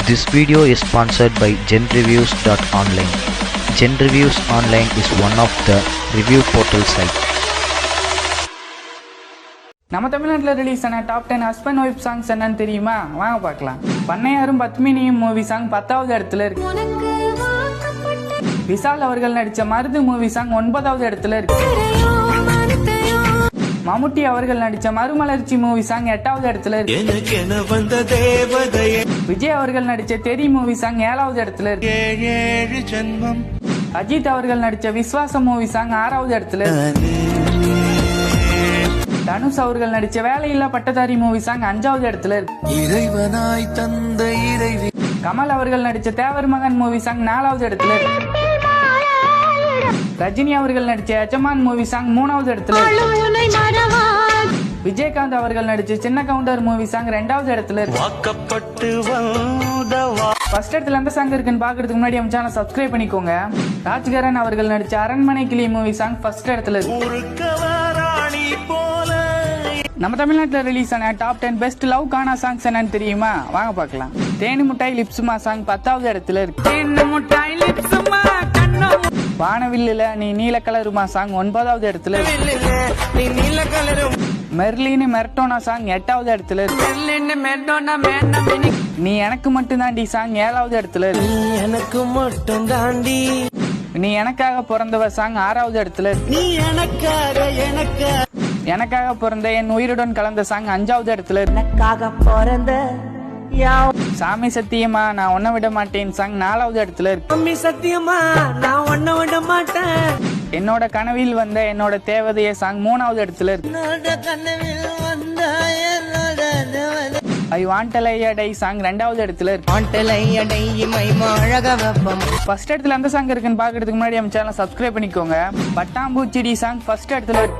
This video is sponsored by genreviews.online. Genreviews Online is one of the review portal site. நம்ம தமிழ்நாட்டில் release ஆன top 10 husband wife songs என்னன்னு தெரியுமா? வாங்க பார்க்கலாம். பண்ணையாரும் பத்மினியும் மூவி சாங் 10வது இடத்துல இருக்கு. விஷால் அவர்கள் நடிச்ச மருது மூவி சாங் 9வது இடத்துல இருக்கு. மம்முட்டி அவர்கள் நடிச்ச மறுமலர்ச்சி மூவி சாங் 8வது இடத்துல இருக்கு. விஜய் அவர்கள் நடிச்ச தெரி மூவி சாங் 7வது இடத்துல இருக்கு. அஜித் அவர்கள் நடிச்ச விஸ்வாசம் மூவி சாங் 6வது இடத்துல இருக்கு. தனுஷ் அவர்கள் நடிச்ச வேலையில்லா பட்டதாரி மூவி சாங் 5வது இடத்துல இருக்கு. கமல் அவர்கள் நடிச்ச தேவர் மகன் மூவி சாங் 4வது இடத்துல இருக்கு. ரஜினி அவர்கள் நடிச்ச எஜமான் மூவி சாங் 3வது இடத்துல இருக்கு. விஜயகாந்த் அவர்கள் நடிச்ச சின்ன கவுண்டர் மூவி சாங் 2வது இடத்துல இருக்கு. ஃபர்ஸ்ட் இடத்துல எந்த சாங் இருக்குன்னு பாக்குறதுக்கு முன்னாடி நம்ம சேனலை சப்ஸ்கிரைப் பண்ணிக்கோங்க. ராஜ்கரன் அவர்கள் நடிச்ச அரண்மனை கிளி மூவி சாங் ஃபர்ஸ்ட் இடத்துல இருக்கு. நம்ம தமிழ்நாட்டில் ரிலீஸ் ஆன டாப் 10 பெஸ்ட் லவ் கானா சாங்ஸ் என்னன்னு தெரியுமா? வாங்க பார்க்கலாம். தேனி முட்டாய் லிப்ஸுமா சாங் 10வது இடத்துல இருக்கு. வானவில்லுல நீ நீல கலருமா சாங் 9வது இடத்துல இருக்கு. மெர்லின்னு மெர்டோனா சாங் 8வது இடத்துல இருக்கு. நீ எனக்கு மட்டும் தாண்டி சாங் 7வது இடத்துல இருக்கு. நீ எனக்காக பிறந்தவ சாங் 6வது இடத்துல இருக்கு. எனக்காக பிறந்த என் உயிருடன் கலந்த சாங் 5வது இடத்துல இருக்கு. சாமி சத்தியமா நான் ஒன்ன விட மாட்டேன் சாங் 4வது இடத்துல இருக்கு. சத்தியமா நான் ஒன்ன விட மாட்டேன். என்னோட கனவில் வந்த என்னோட தேவதைய சாங் 3வது இடத்துல இருக்கு. ஐ வாண்டலையடை சாங் 2வது இடத்துல இருக்கு. ஃபர்ஸ்ட் இடத்துல எந்த சாங் இருக்குன்னு பாக்குறதுக்கு முன்னாடி நம்ம சேனலை சப்ஸ்கிரைப் பண்ணிக்கோங்க. பட்டாம்பூச்சிடி சாங் ஃபர்ஸ்ட் இடத்துல இருக்கு.